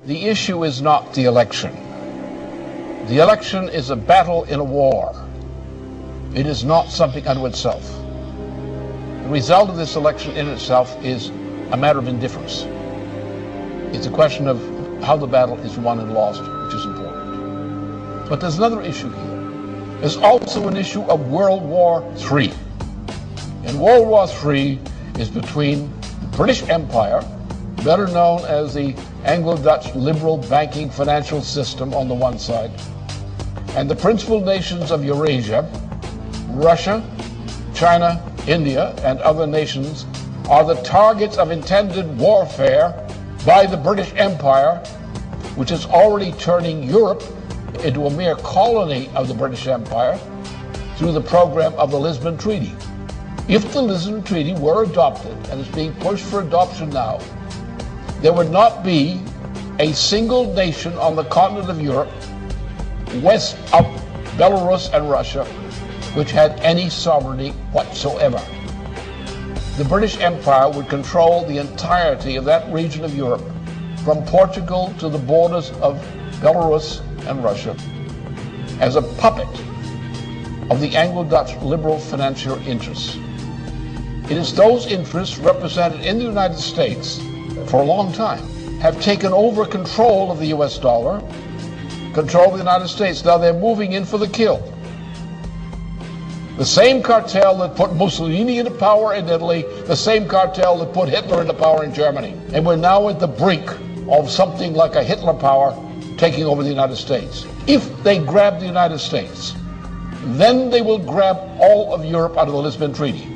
The issue is not the election. The election is a battle in a war. It is not something unto itself. The result of this election in itself is a matter of indifference. It's a question of how the battle is won and lost, which is important. But there's another issue here. There's also an issue of World War III. And World War III is between the British Empire, better known as the Anglo-Dutch liberal banking financial system on the one side, and the principal nations of Eurasia, Russia, China, India, and other nations are the targets of intended warfare by the British Empire, which is already turning Europe into a mere colony of the British Empire through the program of the Lisbon Treaty. If the Lisbon Treaty were adopted, and is being pushed for adoption now, there would not be a single nation on the continent of Europe, west of Belarus and Russia, which had any sovereignty whatsoever. The British Empire would control the entirety of that region of Europe, from Portugal to the borders of Belarus and Russia, as a puppet of the Anglo-Dutch liberal financial interests. It is those interests represented in the United States for a long time have taken over control of the US dollar, control of the United States. Now they're moving in for the kill. The same cartel that put Mussolini into power in Italy, the same cartel that put Hitler into power in Germany. And we're now at the brink of something like a Hitler power taking over the United States. If they grab the United States, then they will grab all of Europe under the Lisbon Treaty.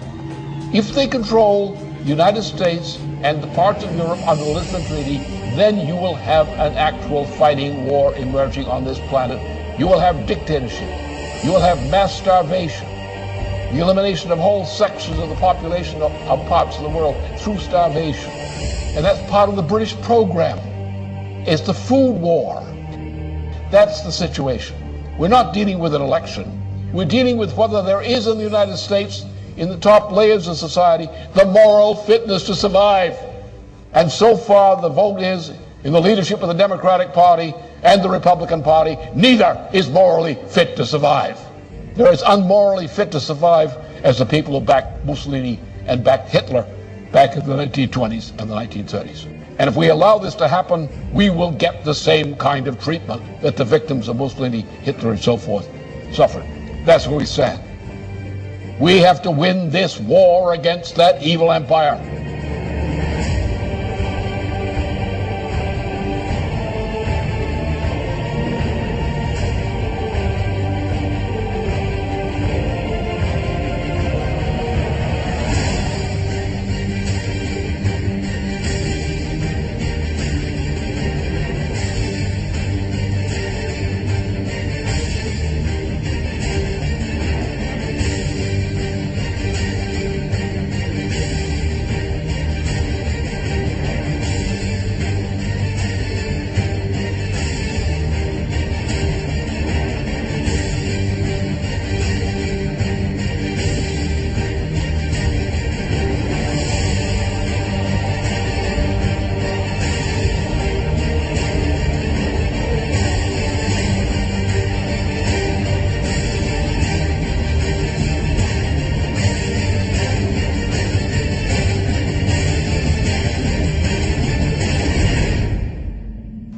If they control the United States and the parts of Europe under the Lisbon Treaty, then you will have an actual fighting war emerging on this planet. You will have dictatorship. You will have mass starvation. The elimination of whole sections of the population of parts of the world through starvation. And that's part of the British program. It's the food war. That's the situation. We're not dealing with an election. We're dealing with whether there is in the United States, in the top layers of society, the moral fitness to survive. And so far the vote is in the leadership of the Democratic Party and the Republican Party, neither is morally fit to survive. They're as unmorally fit to survive as the people who backed Mussolini and backed Hitler back in the 1920s and the 1930s. And if we allow this to happen, we will get the same kind of treatment that the victims of Mussolini, Hitler, and so forth suffered. That's what we said. We have to win this war against that evil empire.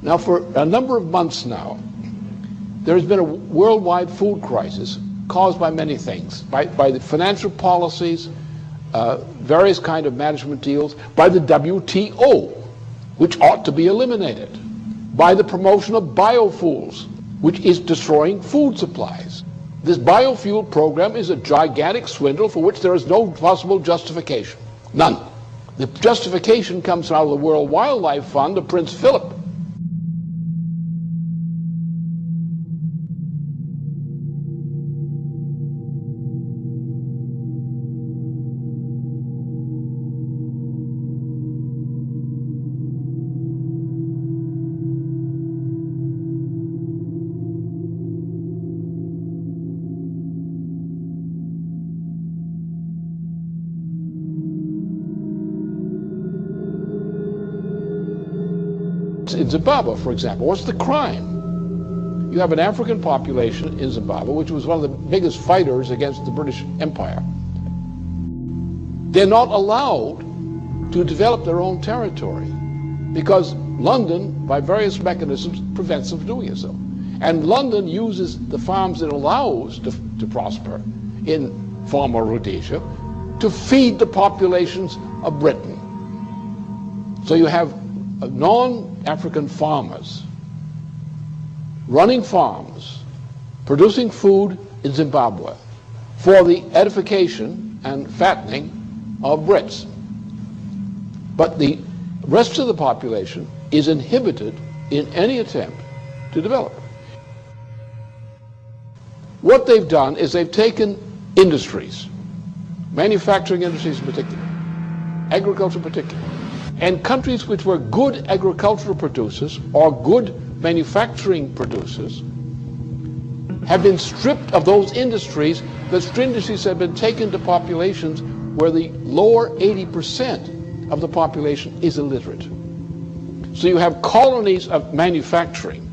Now, for a number of months now, there has been a worldwide food crisis caused by many things, by the financial policies, various kind of management deals, by the WTO, which ought to be eliminated, by the promotion of biofuels, which is destroying food supplies. This biofuel program is a gigantic swindle for which there is no possible justification. None. The justification comes out of the World Wildlife Fund of Prince Philip. in Zimbabwe, for example, what's the crime? You have an African population in Zimbabwe, which was one of the biggest fighters against the British Empire. They're not allowed to develop their own territory because London, by various mechanisms, prevents them from doing so. And London uses the farms it allows to prosper in former Rhodesia to feed the populations of Britain. So you have non-African farmers running farms, producing food in Zimbabwe for the edification and fattening of Brits. But the rest of the population is inhibited in any attempt to develop. What they've done is they've taken industries, manufacturing industries in particular, agriculture in particular, and countries which were good agricultural producers or good manufacturing producers have been stripped of those industries. Those industries have been taken to populations where the lower 80% of the population is illiterate. So you have colonies of manufacturing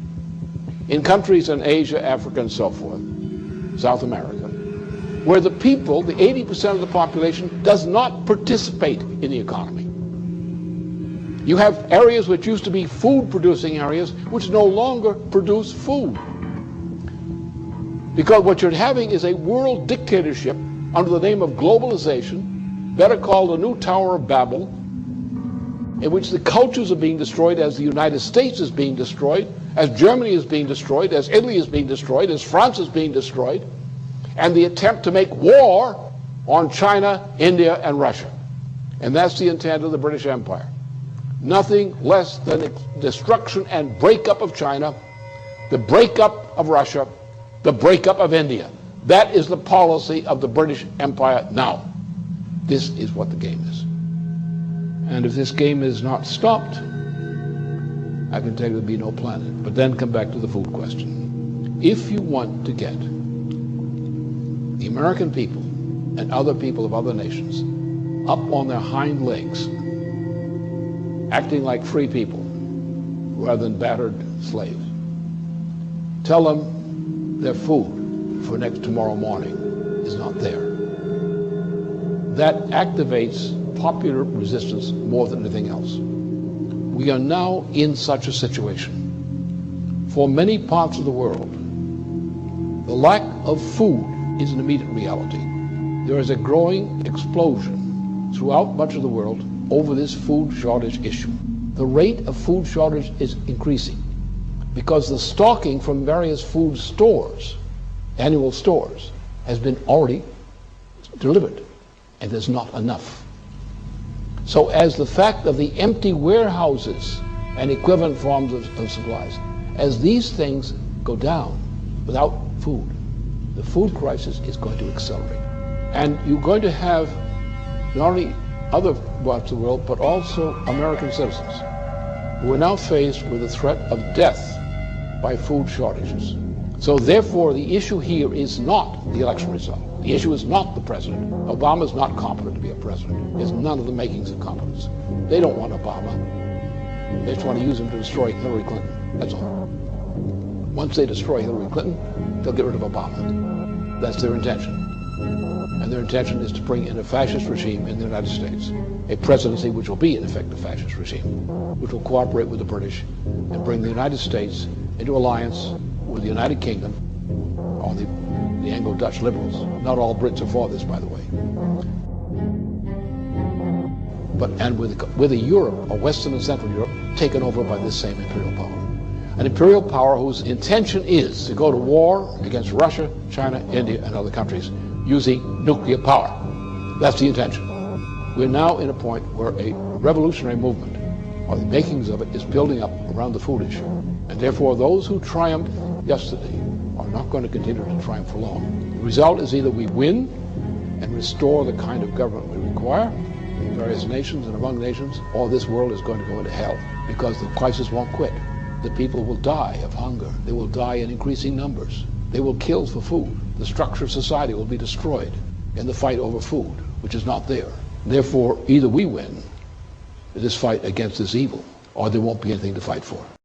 in countries in Asia, Africa, and so forth, South America, where the people, the 80% of the population, does not participate in the economy. You have areas which used to be food-producing areas which no longer produce food. Because what you're having is a world dictatorship under the name of globalization, better called the new Tower of Babel, in which the cultures are being destroyed as the United States is being destroyed, as Germany is being destroyed, as Italy is being destroyed, as France is being destroyed, and the attempt to make war on China, India, and Russia. And that's the intent of the British Empire. Nothing less than the destruction and breakup of China, the breakup of Russia, the breakup of India. That is the policy of the British Empire now. This is what the game is. And if this game is not stopped, I can tell you there'll be no planet. But then come back to the food question. If you want to get the American people and other people of other nations up on their hind legs, acting like free people rather than battered slaves, tell them their food for tomorrow morning is not there. That activates popular resistance more than anything else. We are now in such a situation. For many parts of the world, the lack of food is an immediate reality. There is a growing explosion throughout much of the world over this food shortage issue. The rate of food shortage is increasing because the stocking from various food stores, annual stores, has been already delivered, and there's not enough. So as the fact of the empty warehouses and equivalent forms of supplies, as these things go down without food, the food crisis is going to accelerate. And you're going to have not only other parts of the world, but also American citizens who are now faced with the threat of death by food shortages. So therefore, the issue here is not the election result. The issue is not the president. Obama is not competent to be a president. There's none of the makings of competence. They don't want Obama. They just want to use him to destroy Hillary Clinton. That's all. Once they destroy Hillary Clinton, they'll get rid of Obama. That's their intention. And their intention is to bring in a fascist regime in the United States, a presidency which will be, in effect, a fascist regime, which will cooperate with the British and bring the United States into alliance with the United Kingdom, or the Anglo-Dutch liberals. Not all Brits are for this, by the way. And with a Europe, or Western and Central Europe, taken over by this same imperial power. An imperial power whose intention is to go to war against Russia, China, India, and other countries using nuclear power. That's the intention. We're now in a point where a revolutionary movement, or the makings of it, is building up around the food issue. And therefore, those who triumphed yesterday are not going to continue to triumph for long. The result is either we win and restore the kind of government we require in various nations and among nations, or this world is going to go into hell because the crisis won't quit. The people will die of hunger. They will die in increasing numbers. They will kill for food. The structure of society will be destroyed in the fight over food, which is not there. Therefore, either we win this fight against this evil, or there won't be anything to fight for.